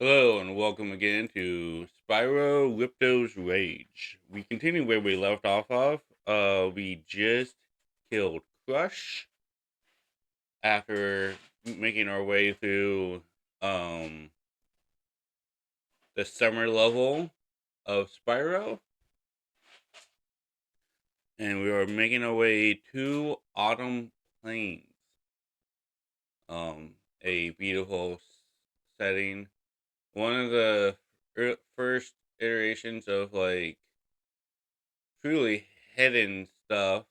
Hello and welcome again to Spyro Lipto's Rage. We continue where we left off of. We just killed Crush after making our way through um the summer level of Spyro, and we are making our way to Autumn Plains. A beautiful setting. One of the first iterations of like truly hidden stuff.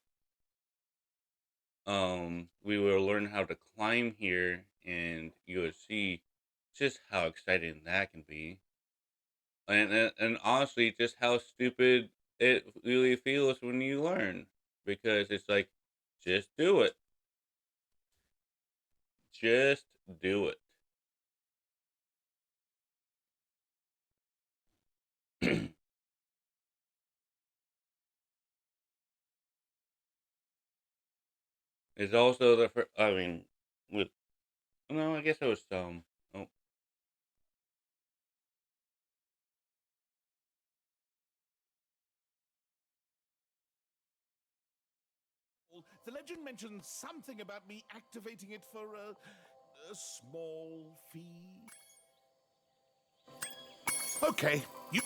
We will learn how to climb here, and you will see just how exciting that can be, and honestly, just how stupid it really feels when you learn, because it's like, just do it, just do it. It's also the first. I mean, with no, I guess it was some. Oh, The legend mentions something about me activating it for a small fee. Okay, you.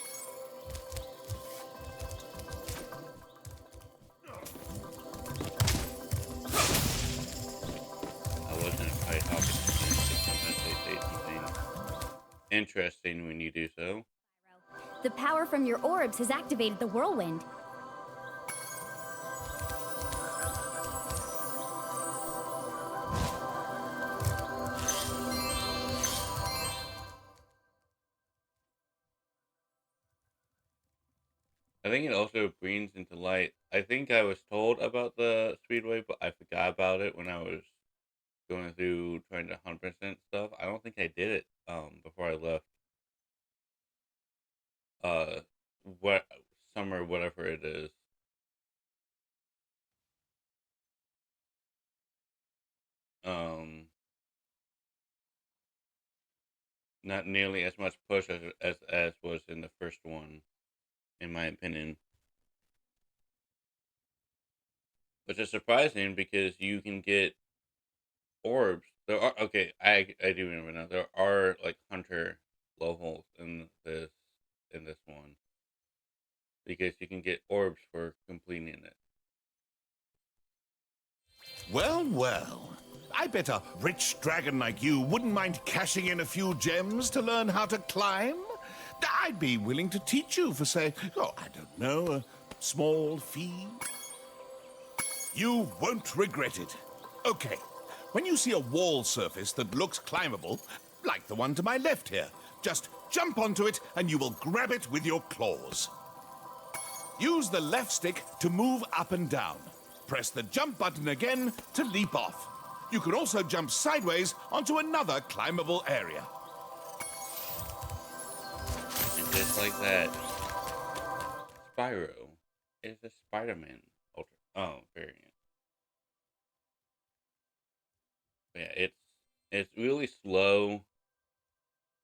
I wasn't quite talking to you because sometimes they say something interesting when you do so. The power from your orbs has activated the whirlwind. I think it also brings into light. I think I was told about the speedway, but I forgot about it when I was going through trying to 100% stuff. I don't think I did it before I left uh what summer whatever it is. Um Not nearly as much push as was in the first one, in my opinion. Which is surprising because you can get orbs. There are okay, I do remember now. There are like hunter levels in this one because you can get orbs for completing it. Well, well. I bet a rich dragon like you wouldn't mind cashing in a few gems to learn how to climb. I'd be willing to teach you for, say, oh, I don't know, a small fee. You won't regret it. Okay, when you see a wall surface that looks climbable, like the one to my left here, just jump onto it and you will grab it with your claws. Use the left stick to move up and down. Press the jump button again to leap off. You can also jump sideways onto another climbable area. And just like that, Spyro is a Spider-Man variant. Yeah, it's really slow,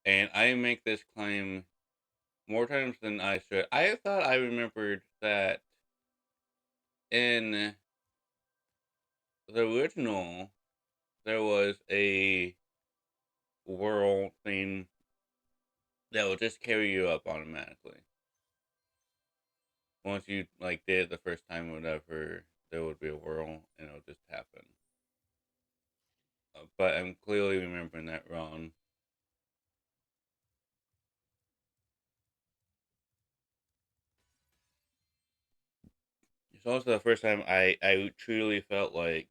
and I make this claim more times than I should. I thought I remembered that in the original there was a whirl thing that would just carry you up automatically. Once you like did it the first time, or whatever, there would be a whirl and it would just happen. But I'm clearly remembering that wrong. It's also the first time I truly felt like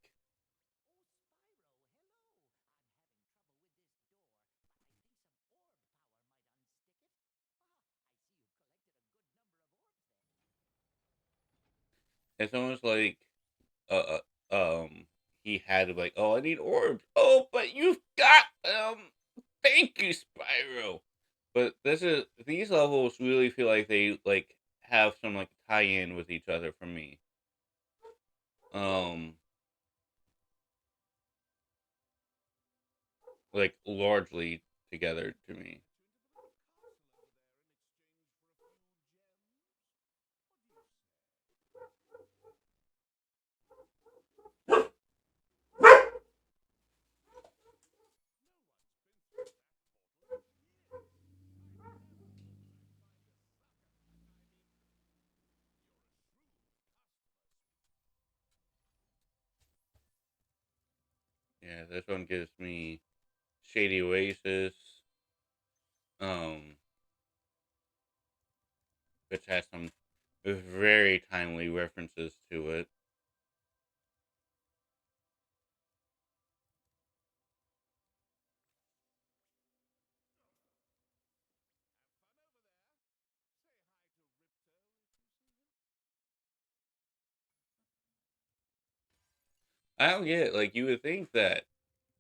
it's almost like uh, he had to be like, oh, I need orbs. Oh, but you've got thank you, Spyro. But these levels really feel like they like have some like tie in with each other for me. Um, like largely together to me. Yeah, this one gives me Shady Oasis, um, which has some very timely references to it. I don't get it. Like, you would think that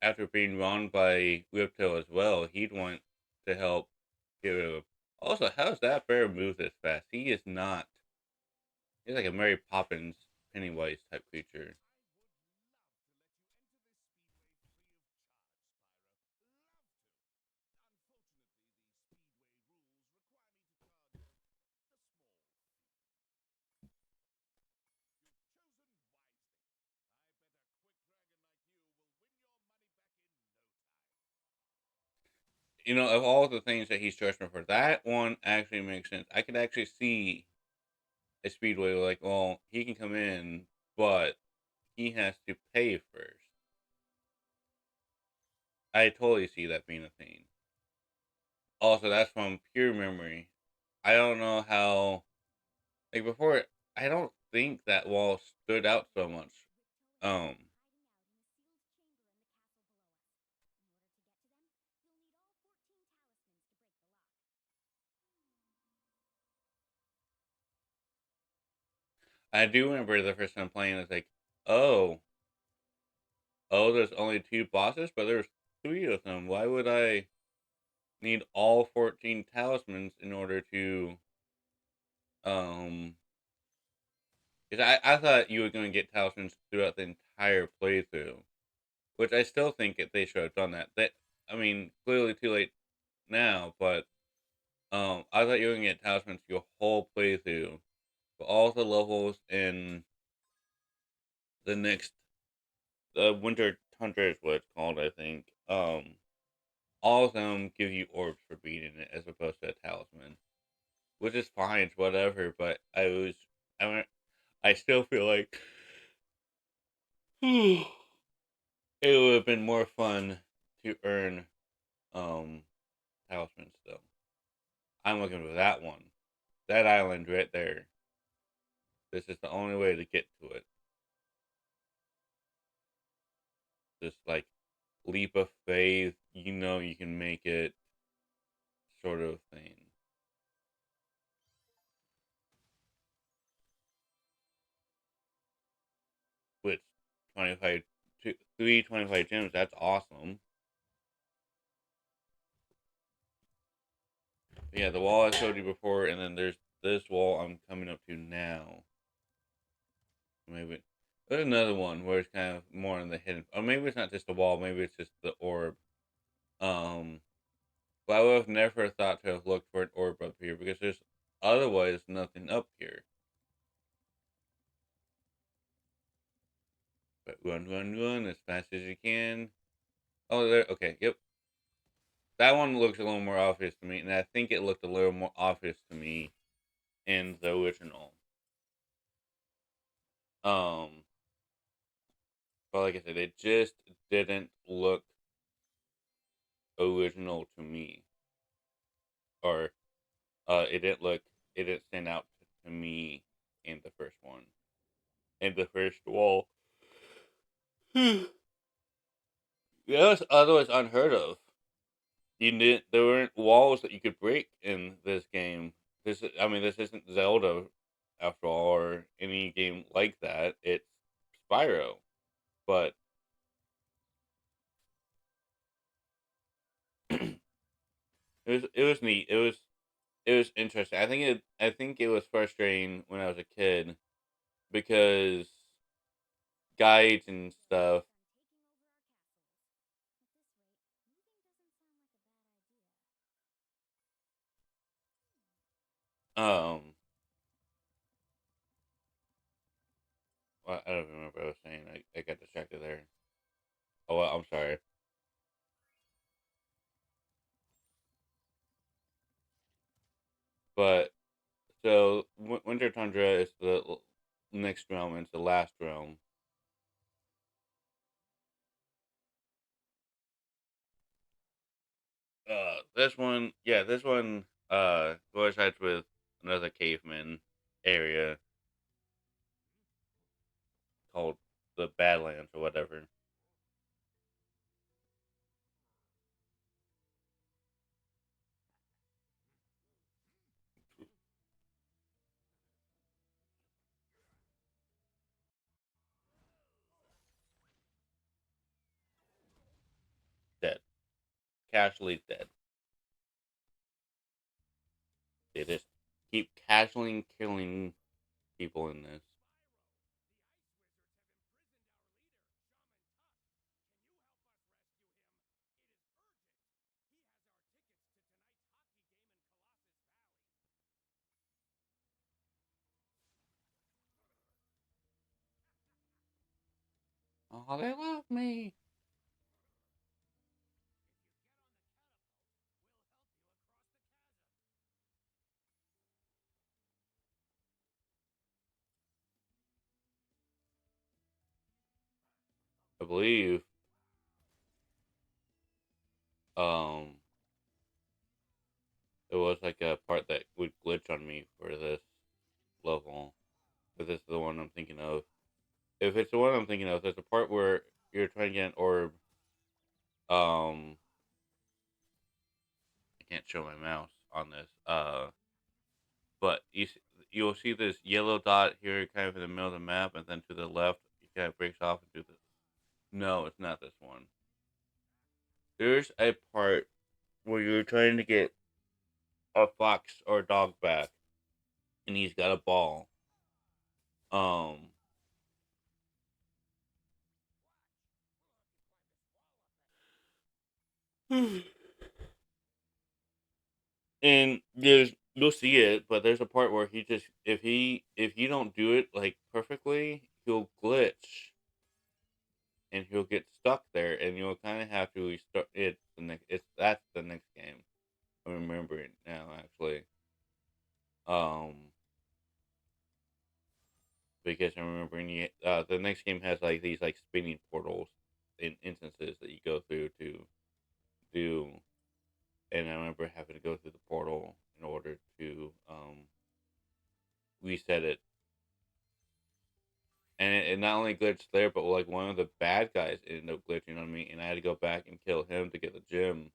after being wronged by Ripto as well, he'd want to help get rid of him. Also, how's that bear move this fast? He is not. He's like a Mary Poppins Pennywise type creature. You know, of all the things that he's charging for, that one actually makes sense. I could actually see a speedway like, well, he can come in, but he has to pay first. I totally see that being a thing. Also, that's from pure memory. I don't know how. Like before, I don't think that wall stood out so much. Um, I do remember the first time playing. It's like, oh, there's only two bosses, but there's three of them. Why would I need all 14 talismans in order to um? Because I thought you were going to get talismans throughout the entire playthrough, which I still think that they should have done that. That I mean, clearly too late now, but I thought you were going to get talismans your whole playthrough, but all the levels in the next Winter Tundra is what it's called, I think. All of them give you orbs for beating it as opposed to a talisman, which is fine, it's whatever. But I still feel like it would have been more fun to earn um talismans though. I'm looking for that one, that island right there. This is the only way to get to it. Just like leap of faith, you know you can make it, sort of thing. With 25, 325 gems, that's awesome. But yeah, the wall I showed you before, and then there's this wall I'm coming up to now. Maybe there's another one where it's kind of more in the hidden, or maybe it's not just the wall, maybe it's just the orb. Um, but I would have never thought to have looked for an orb up here because there's otherwise nothing up here. But run as fast as you can. Oh, there. Okay, yep. That one looks a little more obvious to me, and I think it looked a little more obvious to me in the original. Um, but like I said, it just didn't look original to me, or it didn't stand out to me in the first one. In the first wall, that was otherwise unheard of. There weren't walls that you could break in this game. I mean, this isn't Zelda after all, or any game like that. It's Spyro, but it was neat. It was interesting. I think it was frustrating when I was a kid because guides and stuff. Um, well, I don't remember what I was saying. I got distracted there. Oh, well, I'm sorry. But so Winter Tundra is the next realm. And it's the last realm. this one coincides with another caveman area called the Badlands or whatever. Dead. Casually dead. They just keep casually killing people in this. Oh, they love me. I believe um it was like a part that would glitch on me for this level. If this is the one I'm thinking of. If it's the one I'm thinking of, there's a part where you're trying to get an orb. Um, I can't show my mouse on this. But you'll see this yellow dot here, kind of in the middle of the map, and then to the left, it kind of breaks off into this. No, it's not this one. There's a part where you're trying to get a fox or a dog back, and he's got a ball. Um, and you'll see it, but there's a part where he just if you don't do it like perfectly, he'll glitch and he'll get stuck there, and you'll kind of have to restart. It's that's the next game. I remember it now actually. Um, because I'm remembering the next game has like these like spinning portals in instances that you go through to do, and I remember having to go through the portal in order to reset it. And it not only glitched there, but like one of the bad guys ended up glitching on me, and I had to go back and kill him to get the gem.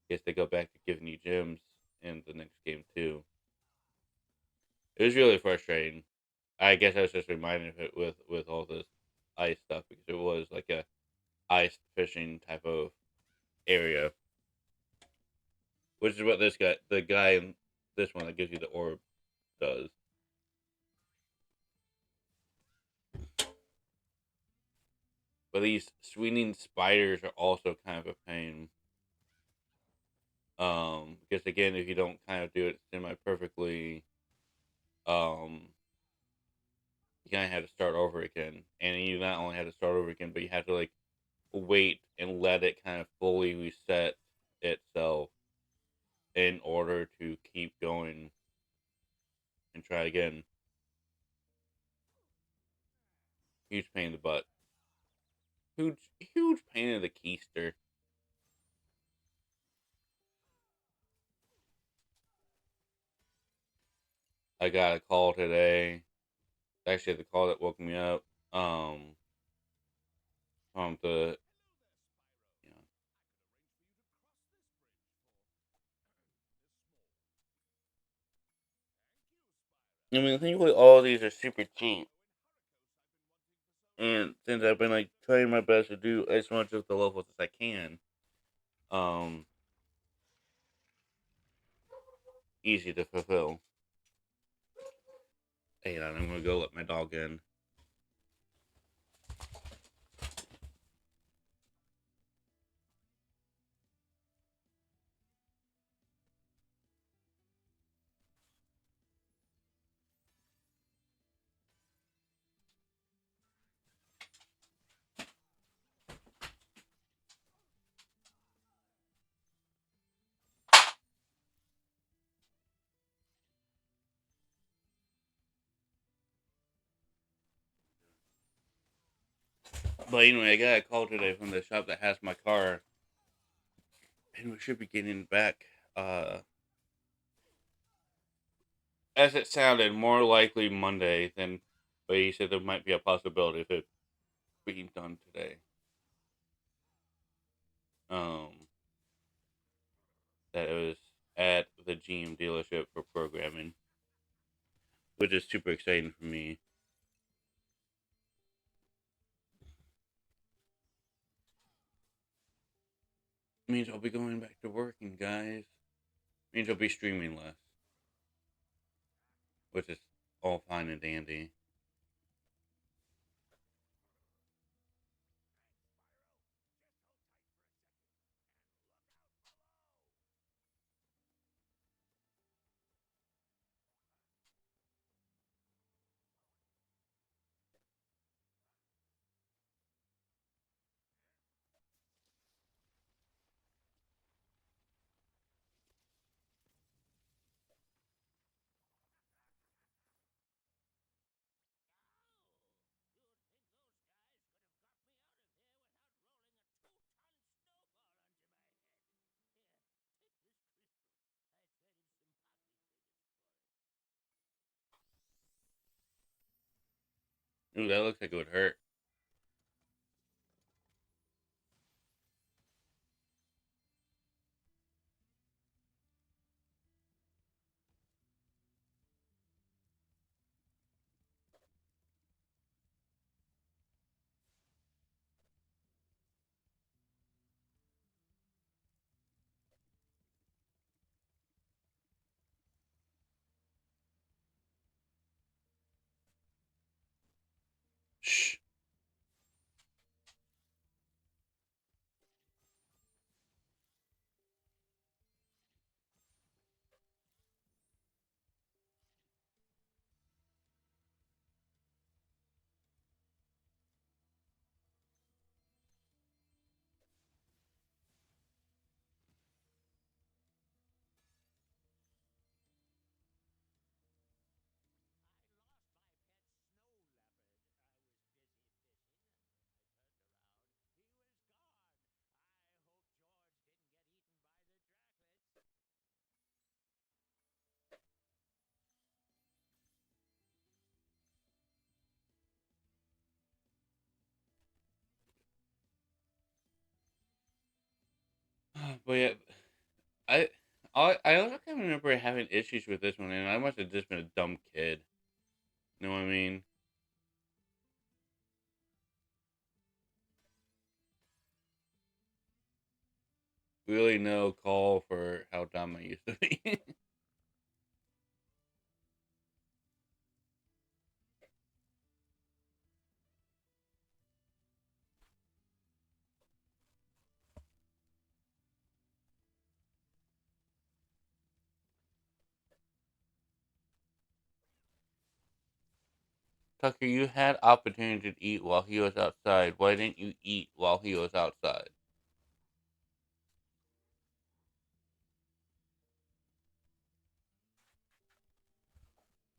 Guess they go back to giving you gems in the next game too. It was really frustrating. I guess I was just reminded of it with all this ice stuff because it was like a ice fishing type of area, which is what the guy in this one that gives you the orb, does. But these swinging spiders are also kind of a pain. Because again, if you don't kind of do it semi perfectly, um, you kind of have to start over again. And you not only have to start over again, but you have to like wait and let it kind of fully reset itself in order to keep going and try again. Huge pain in the butt. Huge pain in the keister. I got a call today. Actually, the call that woke me up. From the, you know, I mean, thankfully all of these are super cheap. And since I've been like trying my best to do as much of the levels as I can, um, easy to fulfill. Hey, I'm gonna go let my dog in. But anyway, I got a call today from the shop that has my car, and we should be getting back. As it sounded, more likely Monday than, but he said there might be a possibility of it being done today. Um, that it was at the GM dealership for programming, which is super exciting for me. Means I'll be going back to working, guys. Means I'll be streaming less, which is all fine and dandy. Ooh, that looks like it would hurt. Shh. But yeah, I I also can remember having issues with this one, and I must have just been a dumb kid. You know what I mean? Really no call for how dumb I used to be. Tucker, you had opportunity to eat while he was outside. Why didn't you eat while he was outside?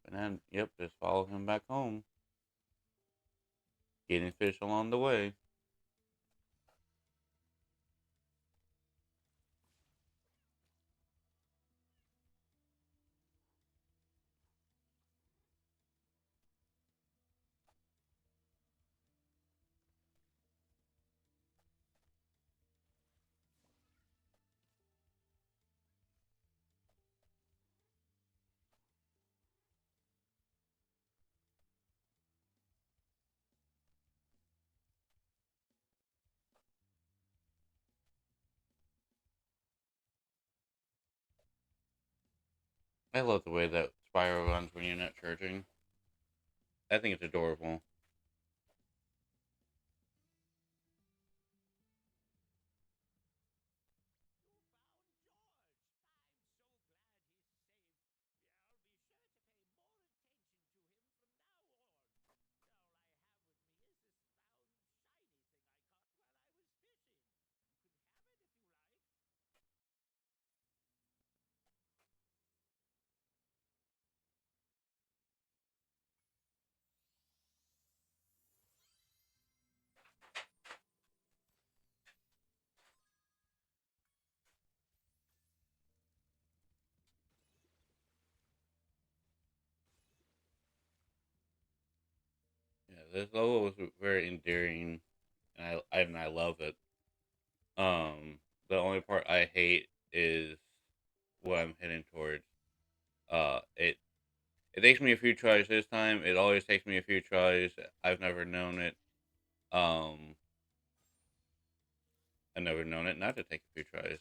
And then, yep, just follow him back home, getting fish along the way. I love the way that Spyro runs when you're not charging. I think it's adorable. this level was very endearing, and I love it. The only part I hate is what I'm heading towards. It takes me a few tries this time. It always takes me a few tries. I've never known it. Um, I've never known it not to take a few tries.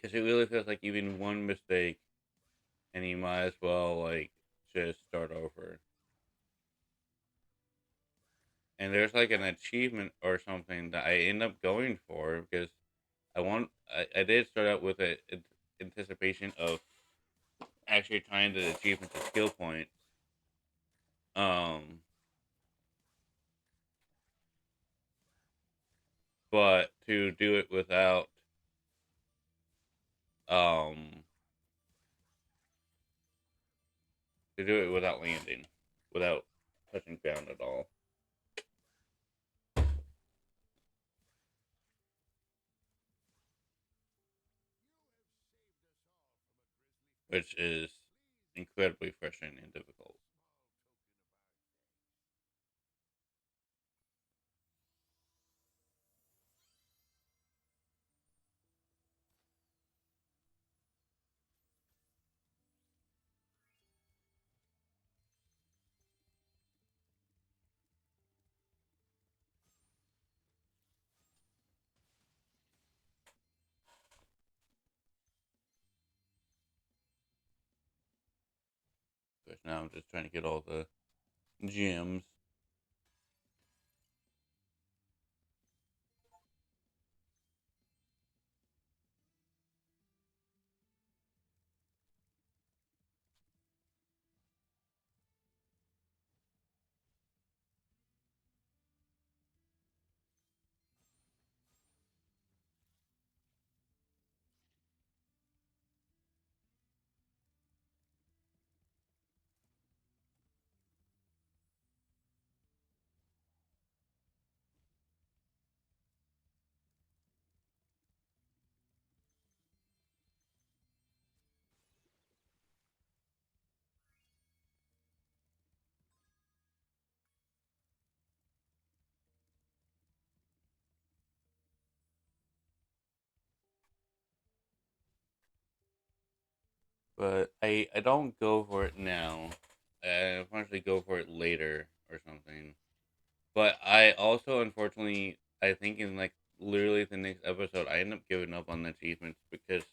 Because it really feels like even one mistake, and you might as well like just start over. And there's like an achievement or something that I end up going for because I did start out with anticipation of actually trying the achievement to skill points. Um, but um to do it without landing, without touching ground at all, which is incredibly frustrating and difficult. Because now I'm just trying to get all the gems, but I don't go for it now. I unfortunately go for it later or something. But I also unfortunately I think in like literally the next episode I end up giving up on the achievements because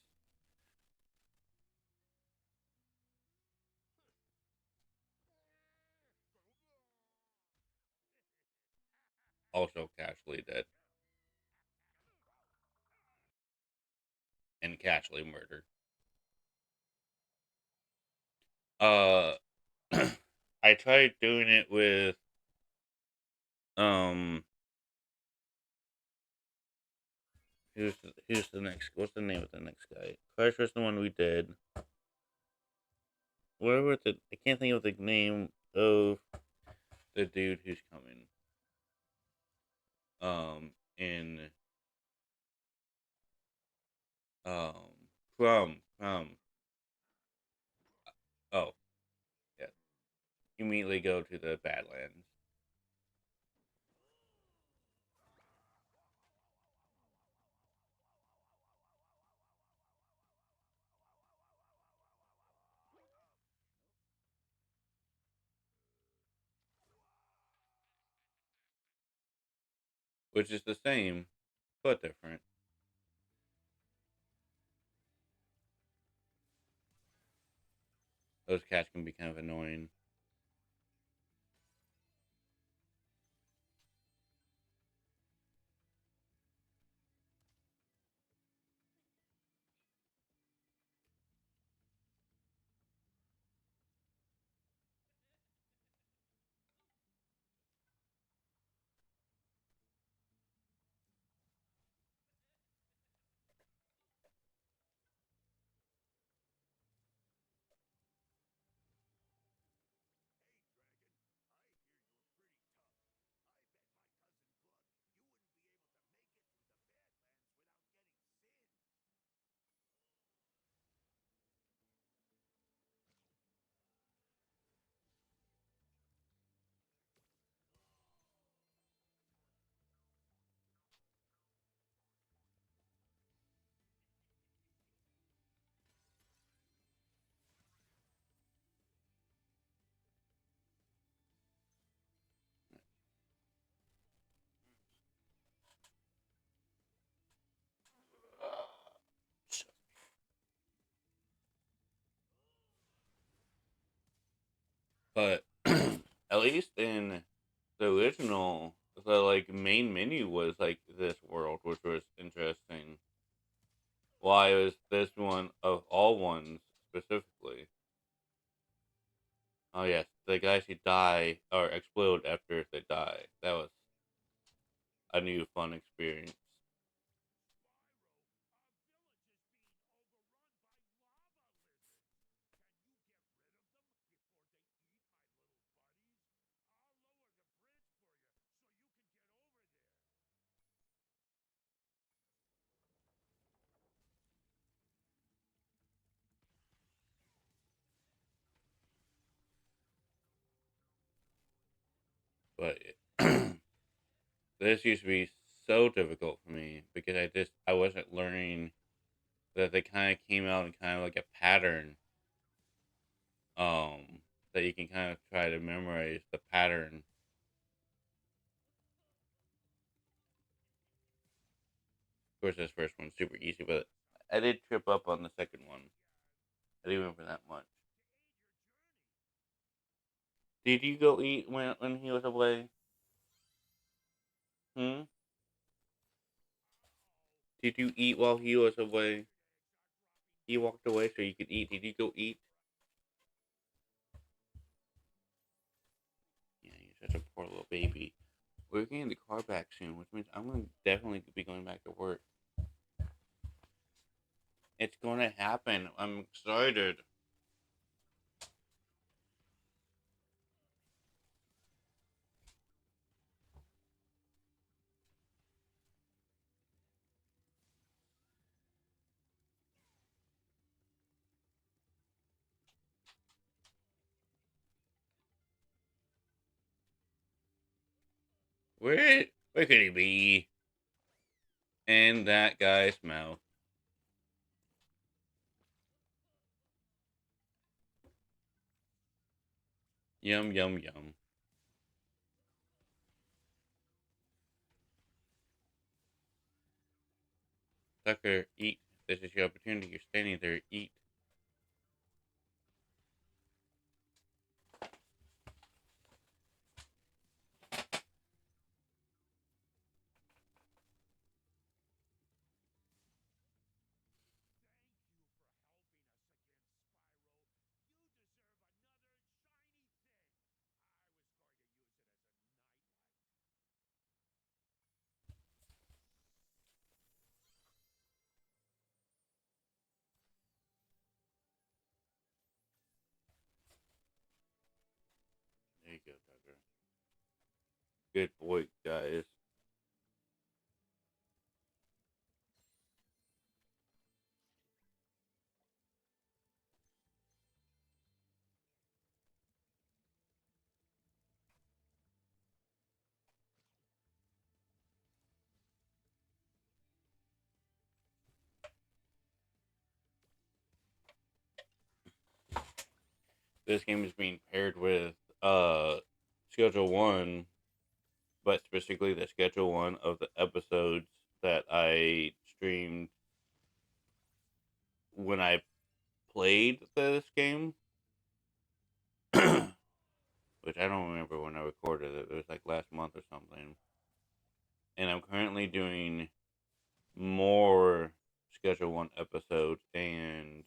also casually dead and casually murdered. Uh, I tried doing it with um. Who's the next? What's the name of the next guy? Crash was the one we did. Where was the? I can't think of the name of the dude who's coming. In crumb. Oh, yeah. You immediately go to the Badlands, which is the same but different. Those cats can be kind of annoying. But at least in the original, the like main menu was like this world, which was interesting. Why was this one of all ones specifically? Oh yes, the guys who die or explode after they die. That was a new fun experience. But this used to be so difficult for me because I wasn't learning that they kind of came out in kind of like a pattern, um that you can kind of try to memorize the pattern. Of course, this first one's super easy, but I did trip up on the second one. I didn't remember that much. Did you go eat when he was away? Hmm. Did you eat while he was away? He walked away so you could eat. Did you go eat? Yeah, you're such a poor little baby. We're getting the car back soon, which means I'm gonna definitely be going back to work. It's gonna happen. I'm excited. Where could he be? In that guy's mouth. Yum yum yum. Sucker, eat. This is your opportunity. You're standing there. Eat. There you go, Tucker. Good boy, guys. This game is being paired with Schedule 1, but specifically the Schedule 1 of the episodes that I streamed when I played this game. Which I don't remember when I recorded it. It was like last month or something. And I'm currently doing more Schedule 1 episodes, and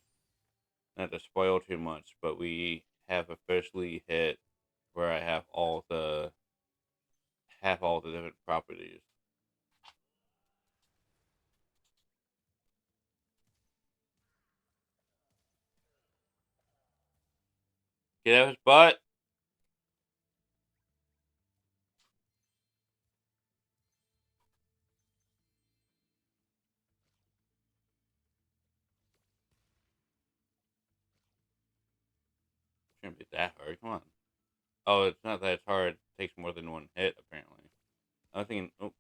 not to spoil too much, but we have officially hit where I have all the different properties. Get out of his butt. Shouldn't be that hard. Come on. Oh, it's not that it's hard. It takes more than one hit, apparently. I was thinking, oh,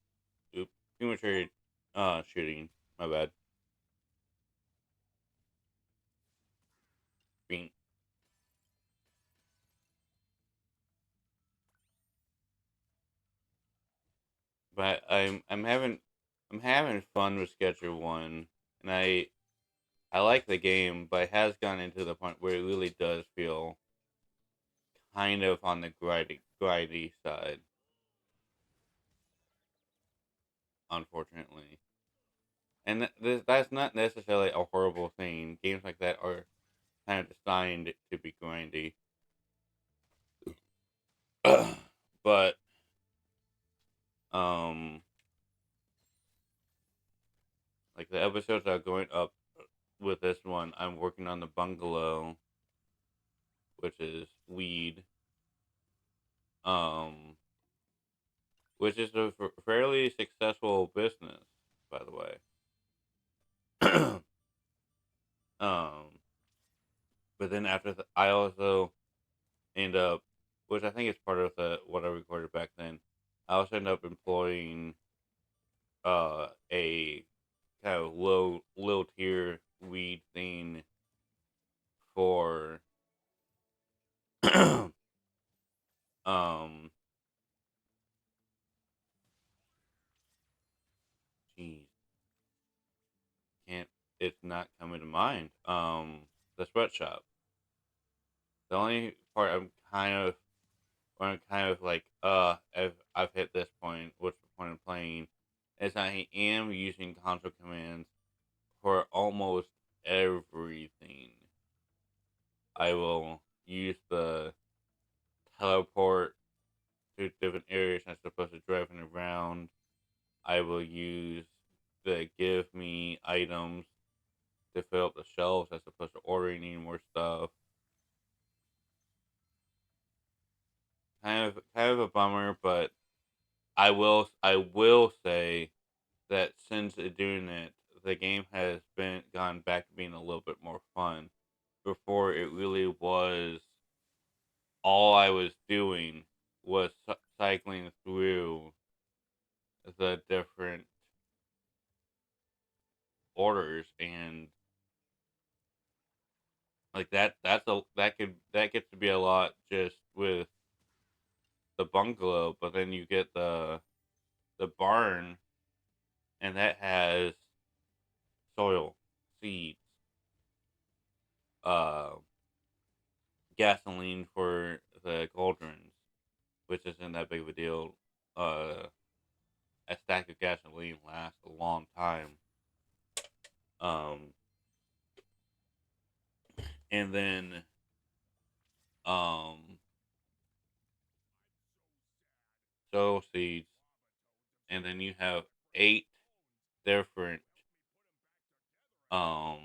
oop, premature shooting. My bad. Being, but I'm having fun with Sketcher One, and I like the game, but it has gone into the point where it really does feel kind of on the grindy side, unfortunately. And that's not necessarily a horrible thing. Games like that are kind of designed to be grindy. But um like the episodes are going up with this one, I'm working on the bungalow, which is weed. Um which is a fairly successful business, by the way. um but then I also end up, which I think is part of the what I recorded back then. I also end up employing a kind of low tier weed thing for um geez, can't it's not coming to mind. The sweatshop. The only part I'm kind of like I've hit this point, what's the point of playing, is I am using console commands for almost everything. I will use the teleport to different areas as opposed to driving around. I will use the give me items to fill up the shelves as opposed to ordering any more stuff. Kind of a bummer, but I will say that since doing it, the game has been gone back to being a little bit more fun. Before it really was all I was doing was cycling through the different orders, and like that gets to be a lot just with the bungalow, but then you get the barn, and that has soil, seeds, uh gasoline for the cauldrons, which isn't that big of a deal. A stack of gasoline lasts a long time. um and then um soil seeds, and then you have 8 different um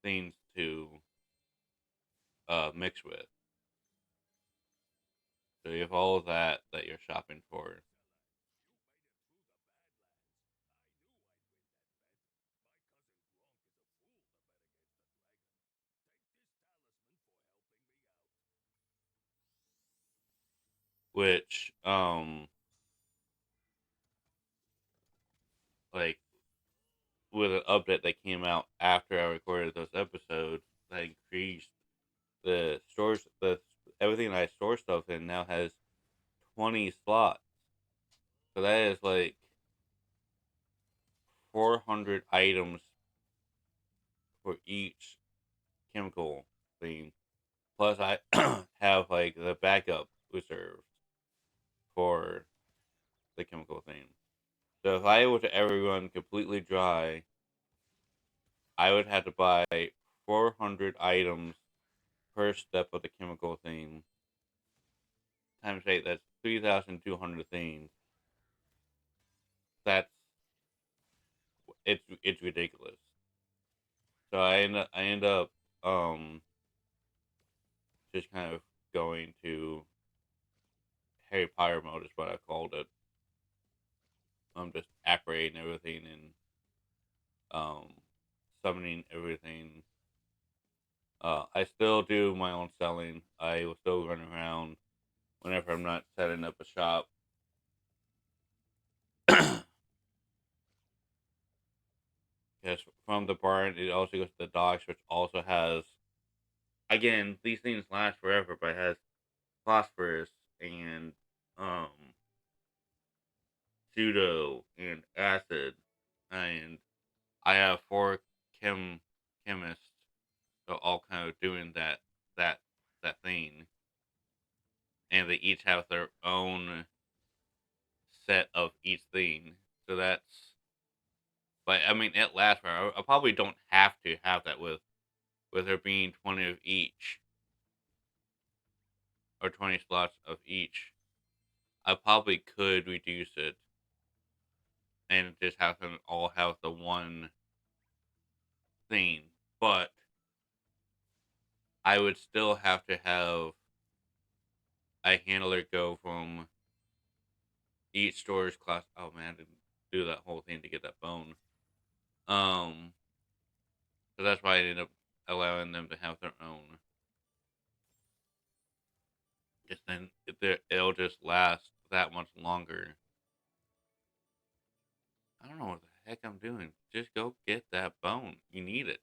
things to mix with. So you have all of that you're shopping for. Which like with an update that came out after I recorded those episodes, that increased the stores the everything that I store stuff in now has 20 slots. So that is like 400 items for each chemical thing. Plus I have like the backup reserves for the chemical thing. So if I were to ever run completely dry, I would have to buy 400 items per step of the chemical thing. Times 8, that's 3,200 things. That's it's ridiculous. So I end up um just kind of going to Harry Potter mode is what I called it. I'm just apparating everything and um summoning everything. I still do my own selling. I will still run around whenever I'm not setting up a shop. Because from the barn, it also goes to the docks, which also has, again, these things last forever, but it has phosphorus and um, pseudo and acid. And I have 4 chemists they're all kind of doing that that thing, and they each have their own set of each thing. So that's, but I mean, it lasts forever. I probably don't have to have that with there being 20 of each or 20 slots of each. I probably could reduce it and just have them all have the one thing, but I would still have to have a handler go from each storage class. Oh man, I didn't do that whole thing to get that bone. Um, so that's why I ended up allowing them to have their own. Because then it'll just last that much longer. I don't know what the heck I'm doing. Just go get that bone. You need it.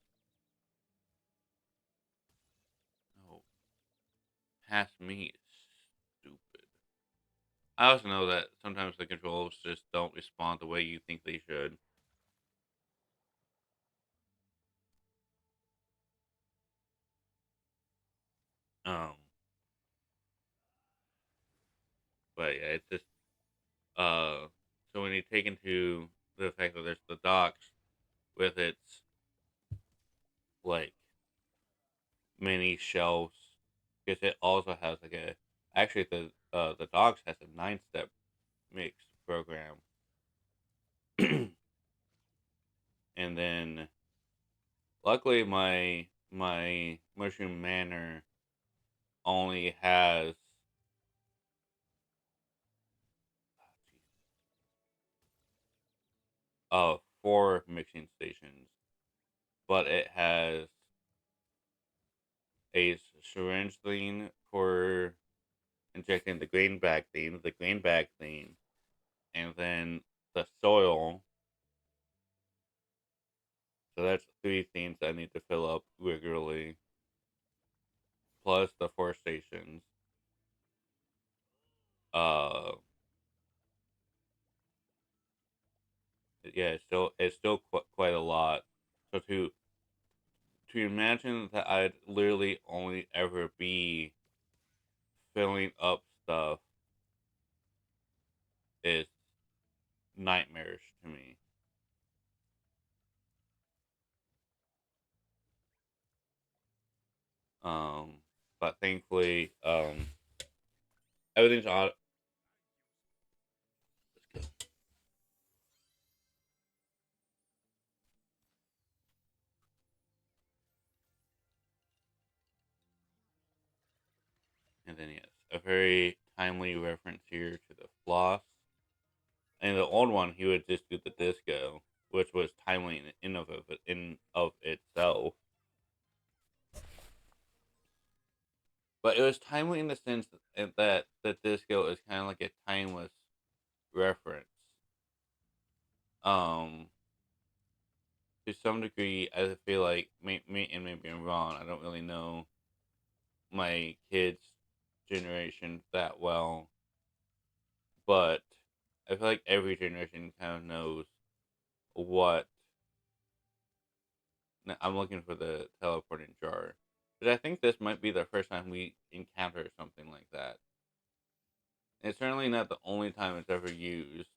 No, past me is stupid. I also know that sometimes the controls just don't respond the way you think they should. Um, but yeah, it's just so when you take into the fact that there's the docks with its like many shelves, because it also has like a, actually the docks has a 9 step mix program, and then luckily my mushroom manor only has 4 mixing stations, but it has a syringe thing for injecting the grain bag thing, and then the soil. So that's 3 things I need to fill up regularly, plus the 4 stations. Uh, yeah, it's still quite a lot. So to imagine that I'd literally only ever be filling up stuff is nightmarish to me. Um, but thankfully, everything's on. And then yes, a very timely reference here to the floss. And the old one, he would just do the disco, which was timely in of itself. But it was timely in the sense that the disco is kind of like a timeless reference. Um, to some degree, I feel like and maybe I'm wrong. I don't really know my kids' generation that well, but I feel like every generation kind of knows what. I'm looking for the teleporting jar, but I think this might be the first time we encounter something like that. It's certainly not the only time it's ever used,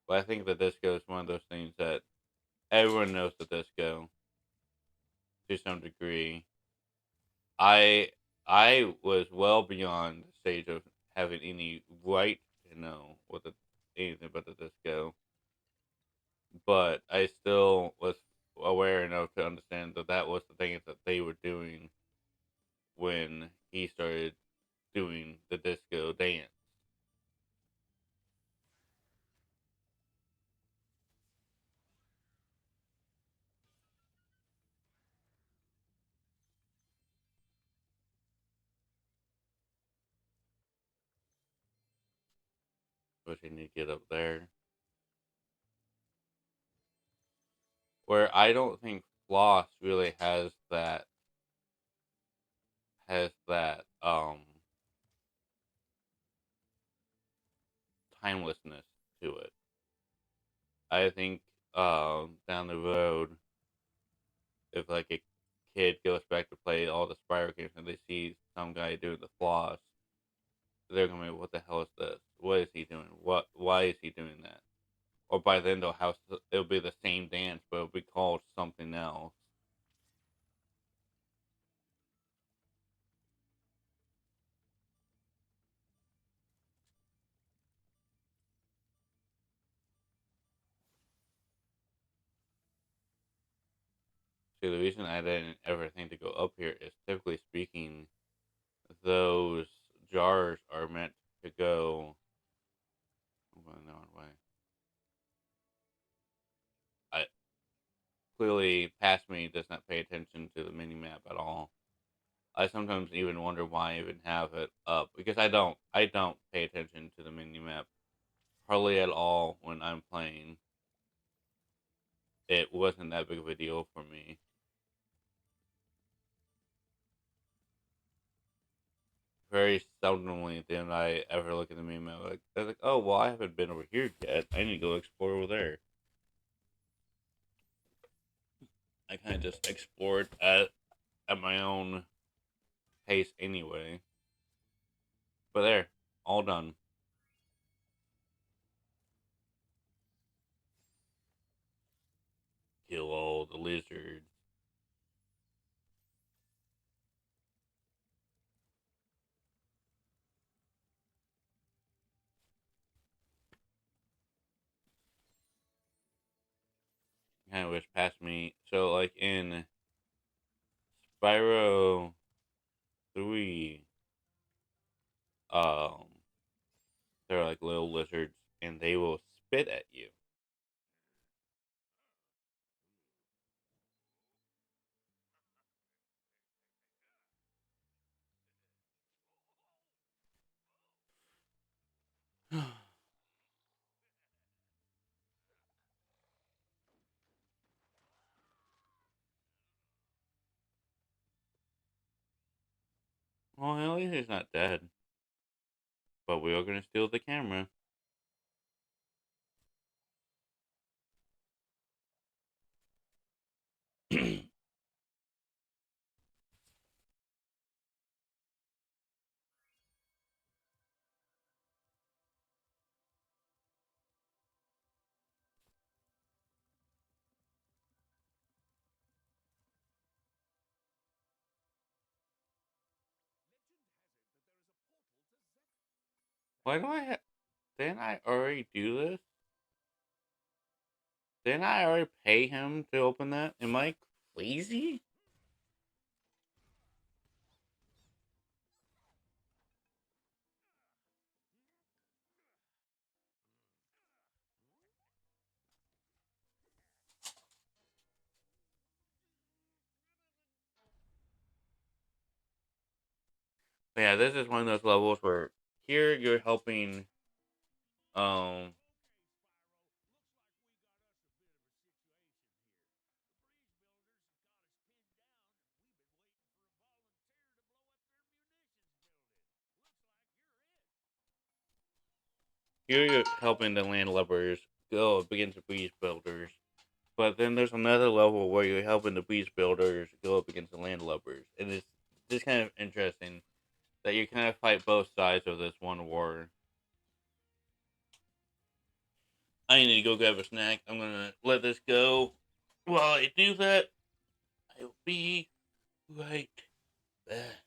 but I think the disco is one of those things that everyone knows the disco to some degree. I I was well beyond the stage of having any right to know what the anything about the disco, but I still was aware enough to understand that that was the things that they were doing when he started doing the disco dance, which I need to get up there. Where I don't think floss really has that timelessness to it. I think down the road, if like a kid goes back to play all the Spyro games and they see some guy doing the floss, they're gonna be, "What the hell is this? What is he doing? What? Why is he doing that?" Or by then it'll be the same dance, but it'll be called something else. See, the reason I didn't ever think to go up here is typically speaking, those jars are meant to go. I'm going the wrong way. I clearly past me does not pay attention to the mini map at all. I sometimes even wonder why I even have it up because I don't pay attention to the mini map hardly at all when I'm playing. It wasn't that big of a deal for me. Very seldomly did I ever look at the mini map. Like I was like, oh well, I haven't been over here yet. I need to go explore over there. I kind of just explored at my own pace anyway. But there, all done. Kill all the lizards. Kind of wish past me. So like in Spyro 3, um, they're like little lizards, and they will spit at you. Well, at least he's not dead. But we are gonna steal the camera. Why do I? Didn't I already do this? Didn't I already pay him to open that? Am I crazy? But yeah, this is one of those levels where here you're helping. Um, here you're helping the landlubbers go up against the breeze builders. But then there's another level where you're helping the breeze builders go up against the landlubbers. And it's just kind of interesting that you kind of fight both sides of this one war. I need to go grab a snack. I'm gonna let this go. While I do that, I'll be right back.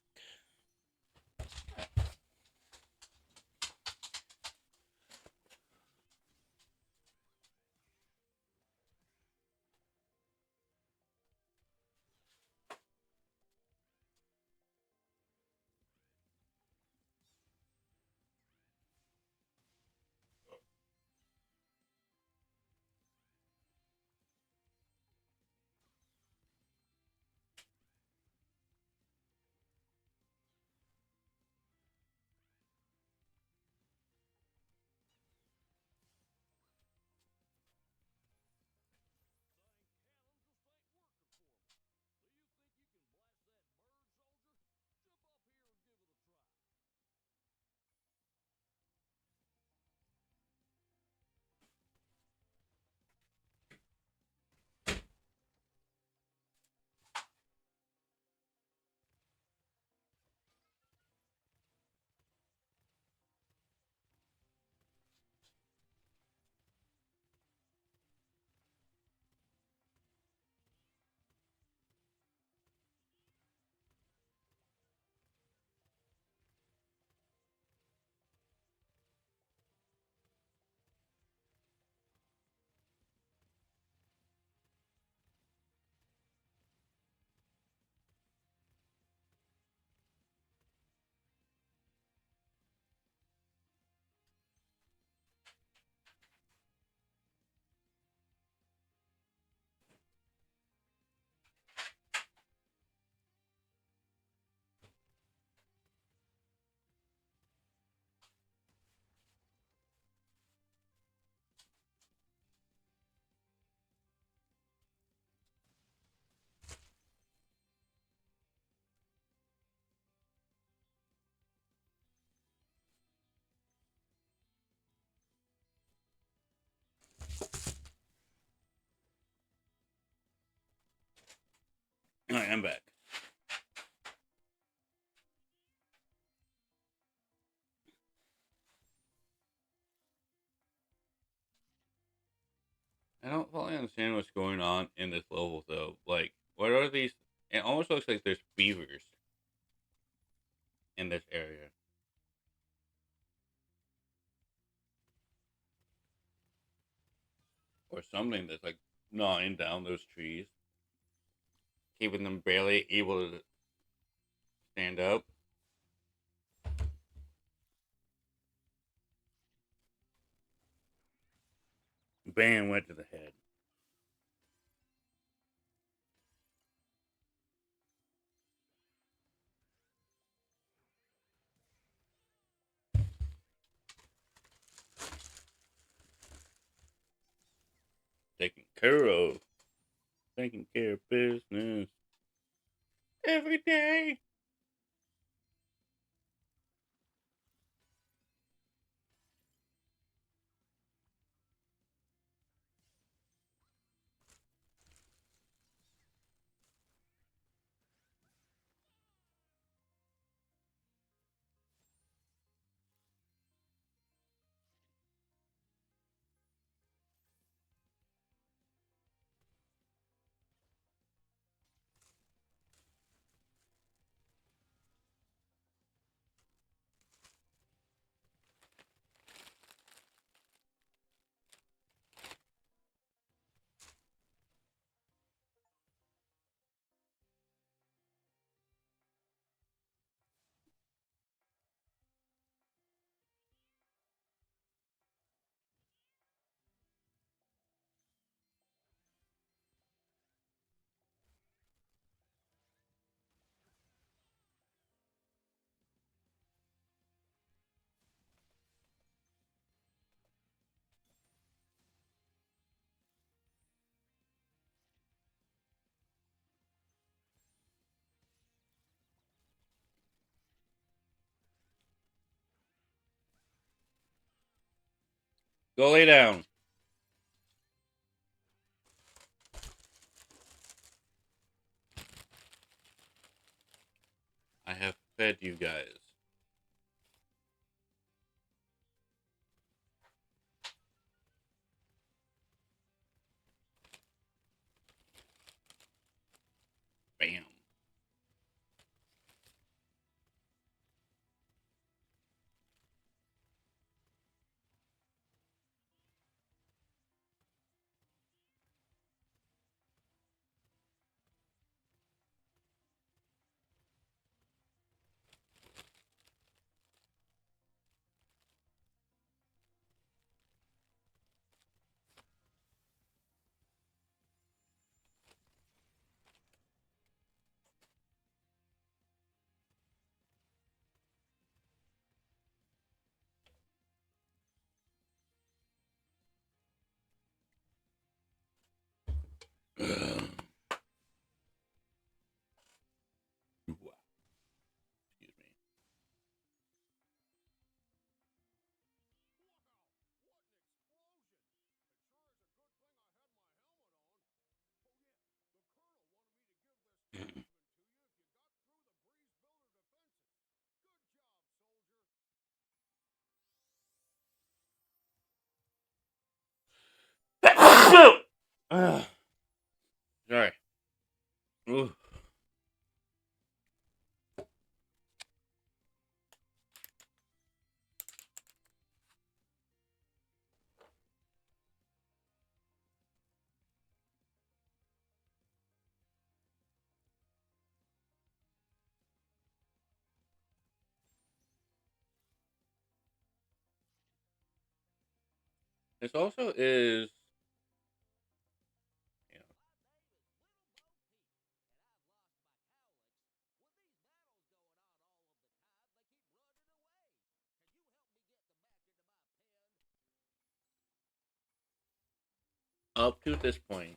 Alright, I'm back. I don't fully understand what's going on in this level, though. Like, what are these? It almost looks like there's beavers in this area. Or something that's, like, gnawing down those trees, keeping them barely able to stand up. Bam, went to the head. Taking care of. Taking care of business. Every day. Go lay down. I have fed you guys. Bam. Excuse me. Sorry. Ooh. This also is, you know, up to this point,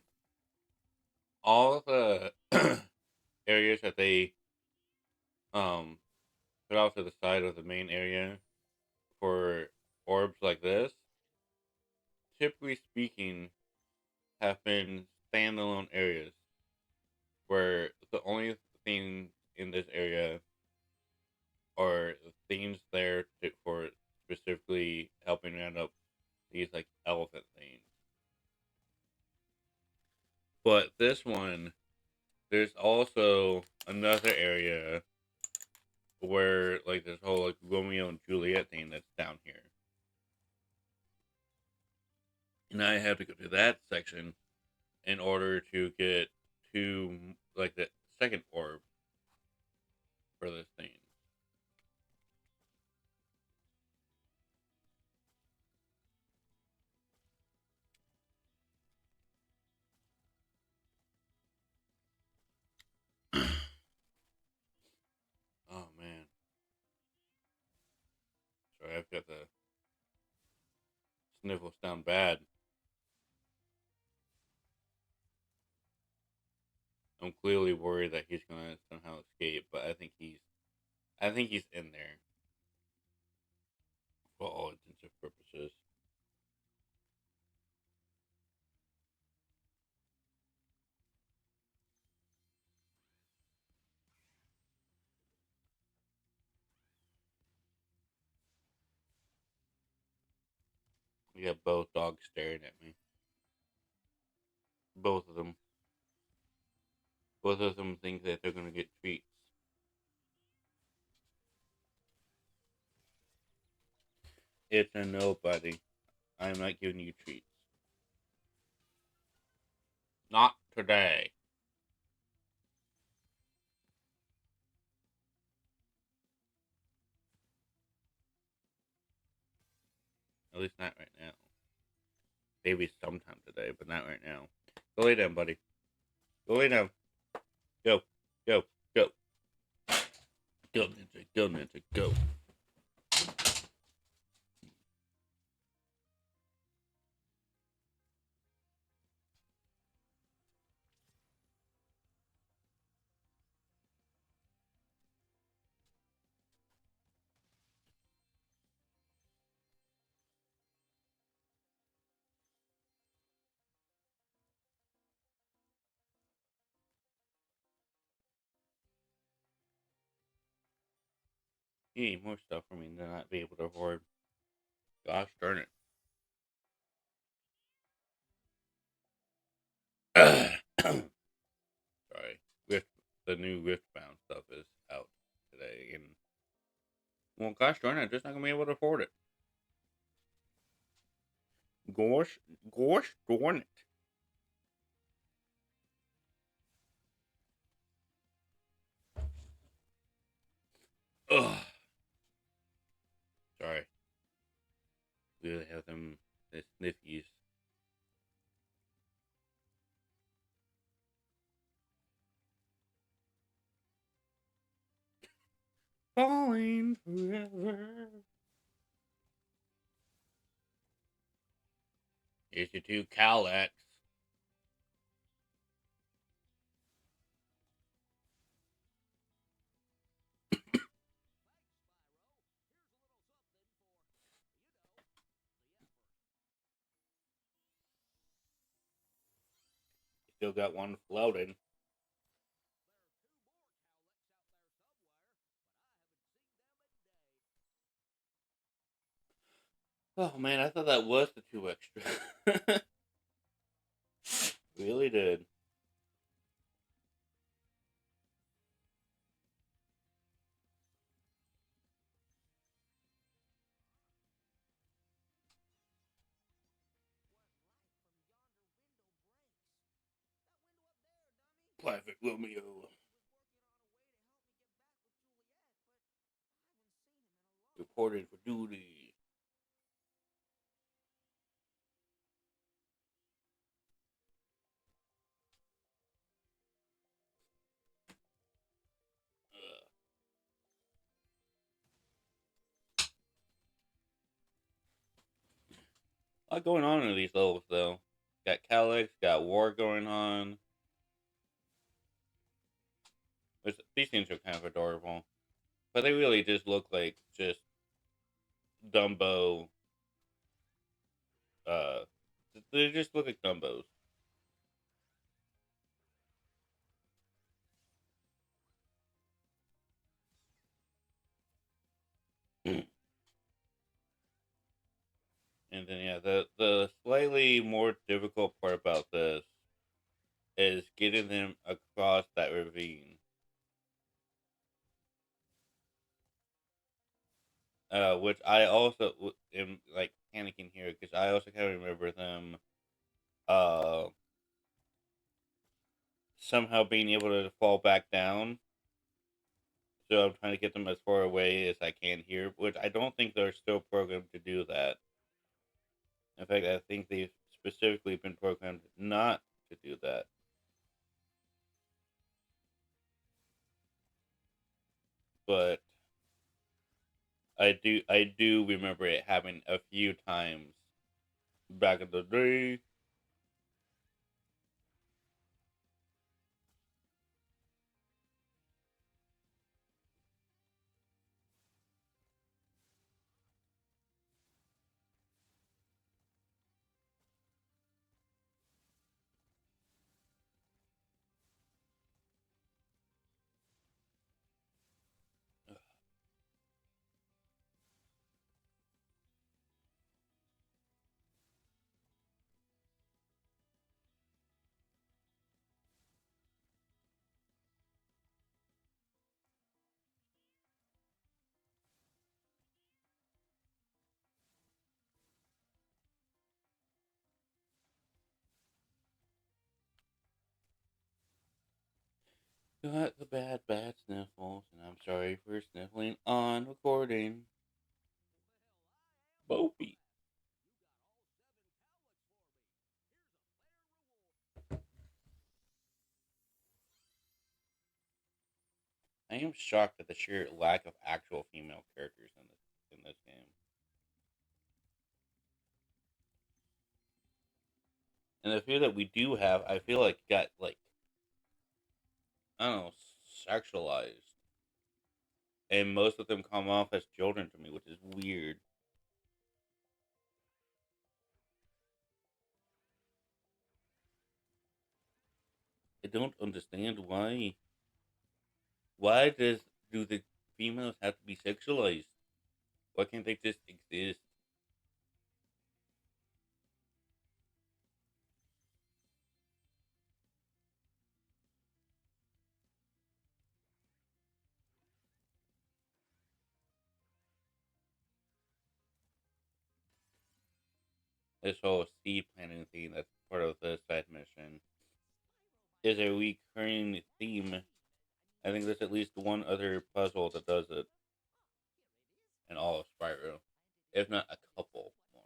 all the areas that they um put off to the side of the main area for orbs like this, typically speaking, have been standalone areas where the only thing in this area are things there for specifically helping round up these like elephant things. But this one, there's also another area where like this whole like Romeo and Juliet thing that's down here. And I have to go to that section in order to get to like the second orb for this thing. Oh man. Sorry, I've got the sniffles down bad. I'm clearly worried that he's gonna somehow escape, but I think he's in there for all intents and purposes. We got both dogs staring at me. Both of them. Both of them think that they're gonna get treats. It's a no, buddy. I'm not giving you treats. Not today. At least not right now. Maybe sometime today, but not right now. Go lay down, buddy. Go lay down. Go. Go. Go. Go, Ninja. Go, Ninja. Go. You need more stuff for me to not be able to afford. Gosh darn it. Sorry. Rift, the new Riftbound stuff is out today, and well, gosh darn it, I'm just not gonna be able to afford it. Gosh darn it. Ugh. Sorry. We really have them the sniffies. Falling forever. Here's your two Calex. Still got one floating. Oh man, I thought that was the two extra. Really did. Private Romeo. Reported for duty. A lot going on in these levels though. Got Calyx, got war going on. These things are kind of adorable. But they really just look like just Dumbo. Uh, they just look like Dumbos. And then yeah, the slightly more difficult part about this is getting them across that ravine. Which I also am like panicking here because I also kind of remember them uh somehow being able to fall back down. So I'm trying to get them as far away as I can here, which I don't think they're still programmed to do that. In fact, I think they've specifically been programmed not to do that. But I do remember it happening a few times back in the day. Got the bad sniffles, and I'm sorry for sniffling on recording. Bopey. I am shocked at the sheer lack of actual female characters in this game. And the few that we do have, I feel like got like I don't know, sexualized. And most of them come off as children to me, which is weird. I don't understand why. Why do the females have to be sexualized? Why can't they just exist? This whole seed planting thing that's part of the side mission is a recurring theme. I think there's at least one other puzzle that does it in all of Spyro, if not a couple more.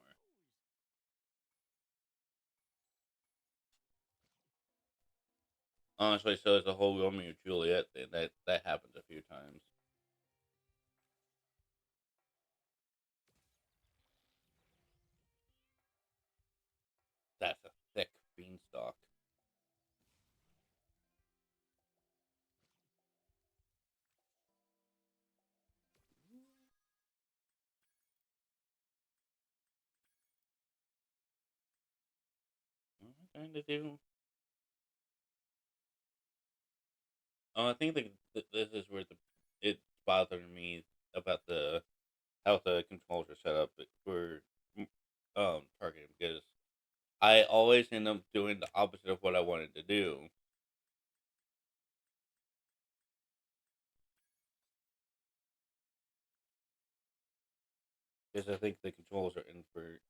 Honestly, so is the whole Romeo and Juliet thing. That happens a few times. That's a thick beanstalk. What am I trying to do? I think this is where it's bothering me about the how the controls are set up for targeting because I always end up doing the opposite of what I wanted to do. Because I think the controls are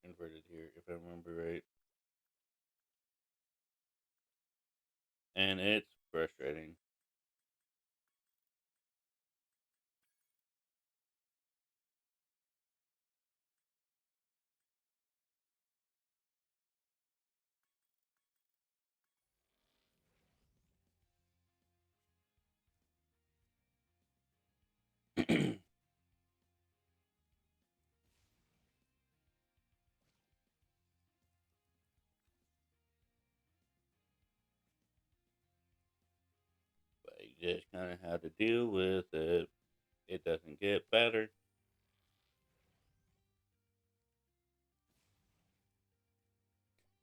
inverted here, if I remember right, and it's frustrating. But you just kind of have to deal with it. It doesn't get better.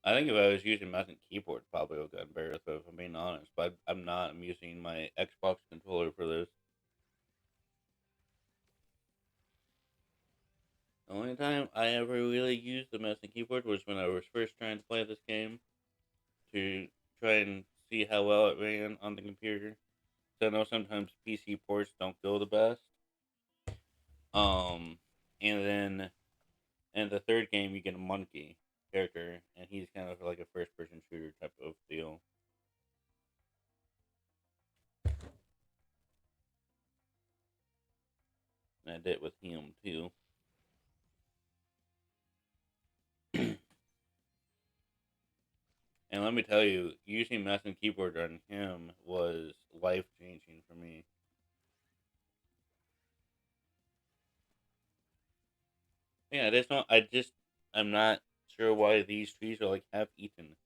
I think if I was using mouse and keyboard, probably would have gotten better. If I'm being honest, but I'm not. I'm using my Xbox controller for this. The only time I ever really used the mouse and keyboard was when I was first trying to play this game to try and see how well it ran on the computer. So I know sometimes PC ports don't go the best. Um, and then in the third game you get a monkey character, and he's kind of like a first-person shooter type of deal. And I did with him too. And let me tell you, using mouse and keyboard on him was life changing for me. Yeah, I just don't. I'm not sure why these trees are like half eaten.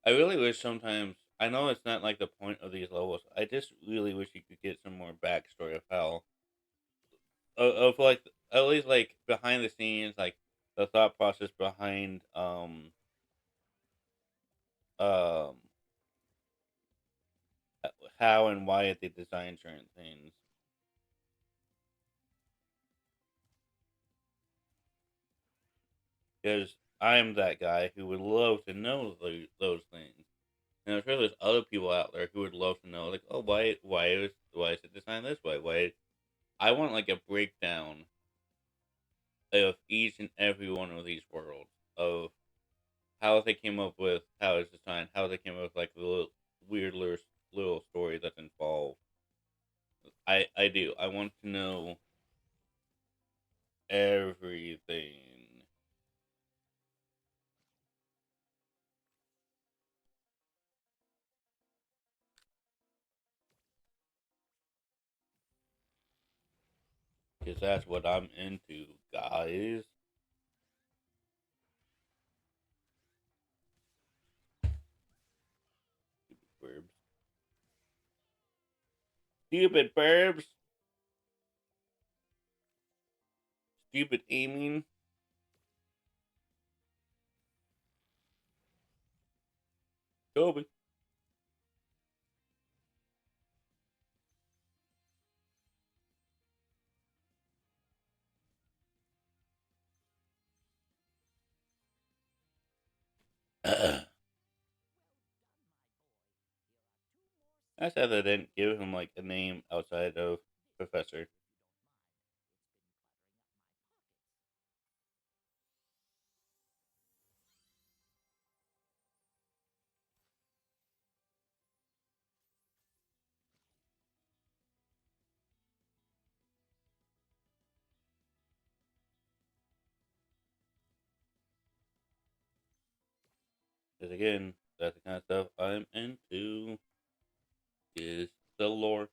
I really wish sometimes. I know it's not like the point of these levels. I just really wish you could get some more backstory of how, of like at least like behind the scenes, like the thought process behind um how and why they design certain things. Because I'm that guy who would love to know those things. And I'm sure there's other people out there who would love to know, like, oh, why is it designed this way? Why I want like a breakdown of each and every one of these worlds of how they came up with how it's designed, how they came up with like the weird little story that's involved. I do. I want to know everything. Because that's what I'm into, guys. Burbs. Stupid burbs. Stupid aiming. Kobe. I said they didn't give him like a name outside of Professor. 'Cause again, that's the kind of stuff I'm into. Is the lore.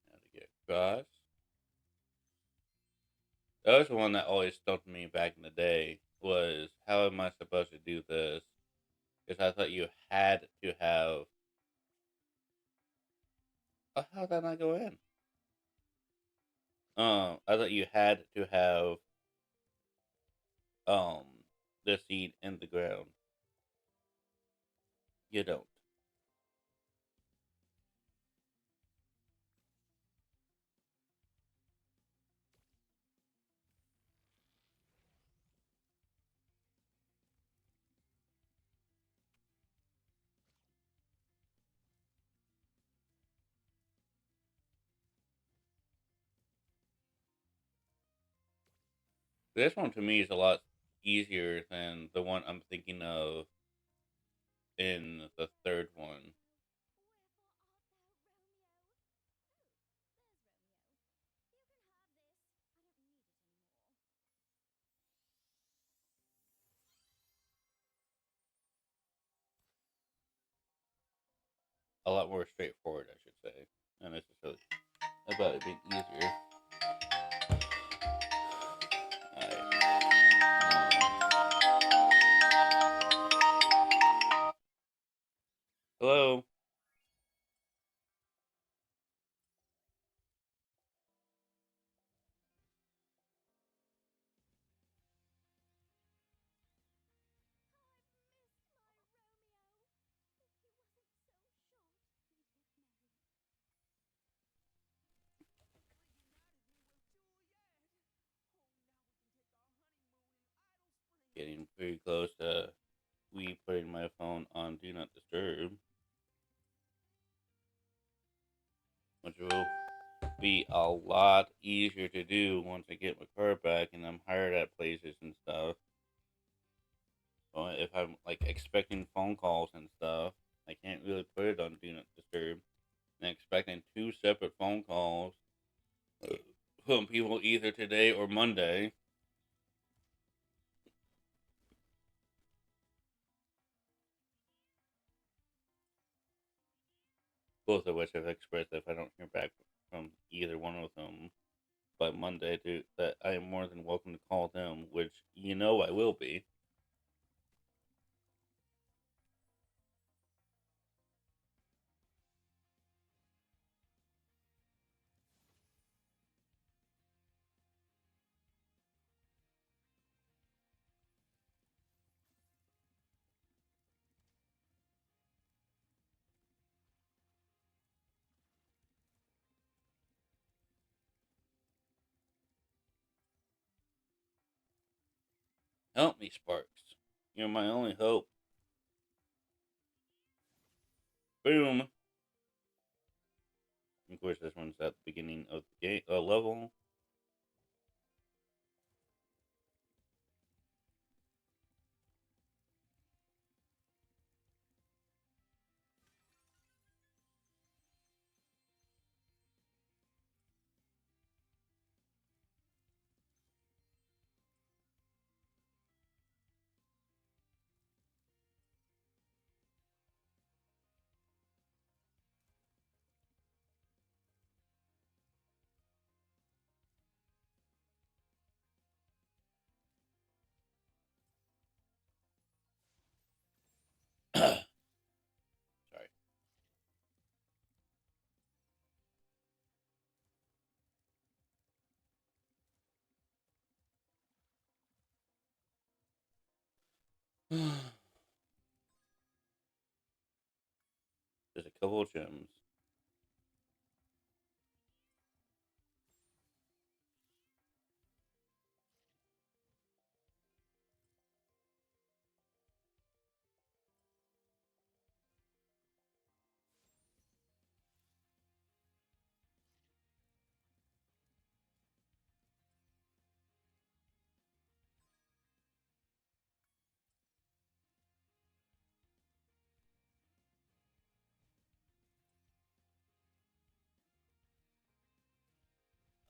How to get across. That was the one that always stumped me back in the day. Was how am I supposed to do this? Because I thought you had to have. Oh, how did that not go in? I thought you had to have um the seed in the ground. You don't. This one to me is a lot easier than the one I'm thinking of in the third one. A lot more straightforward, I should say, not necessarily about it being easier. Alright. Hello. Getting pretty close to we putting my phone on Do Not Disturb, which will be a lot easier to do once I get my car back and I'm hired at places and stuff. So if I'm like expecting phone calls and stuff, I can't really put it on Do Not Disturb. And expecting two separate phone calls from people either today or Monday, both of which I've expressed if I don't hear back from either one of them by Monday, that I am more than welcome to call them, which I will be. Help me, Sparks. You're my only hope. Boom. Of course, this one's at the beginning of the level. Sorry. There's a couple of gems.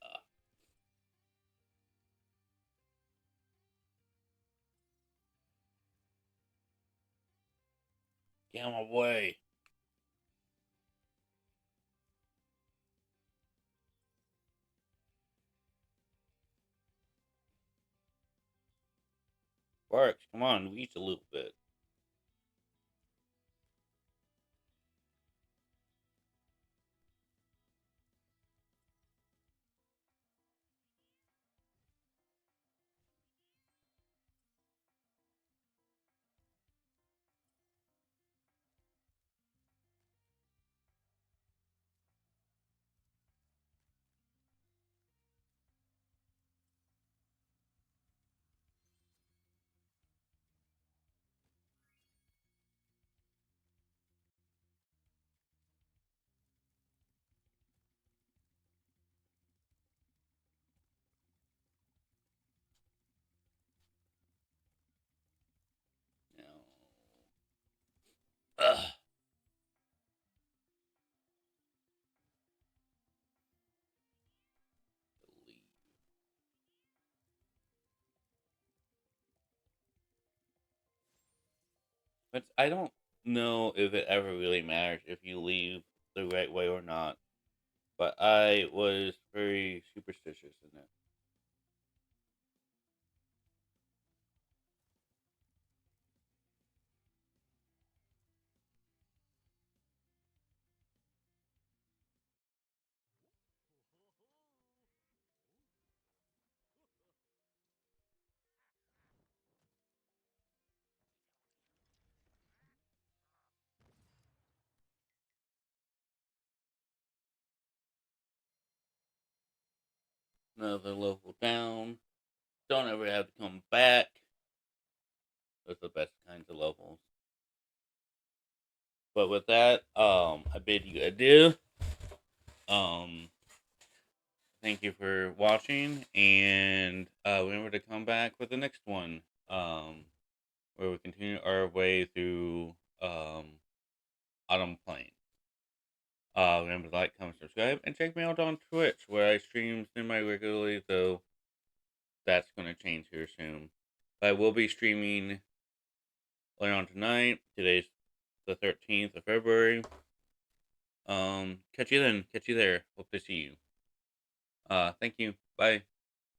Uh, Get out of my way. Sparks, come on, reach a little bit. No. Ugh. Leave. But I don't know if it ever really matters if you leave the right way or not. But I was very superstitious in it. Another level down. Don't ever have to come back. Those are the best kinds of levels. But with that, I bid you adieu. Um, Thank you for watching, and remember to come back with the next one, where we continue our way through Autumn Plain. Remember to like, comment, subscribe, and check me out on Twitch, where I stream semi-regularly, though that's going to change here soon. But I will be streaming later on tonight. Today's the 13th of February. Catch you then. Catch you there. Hope to see you. Thank you. Bye.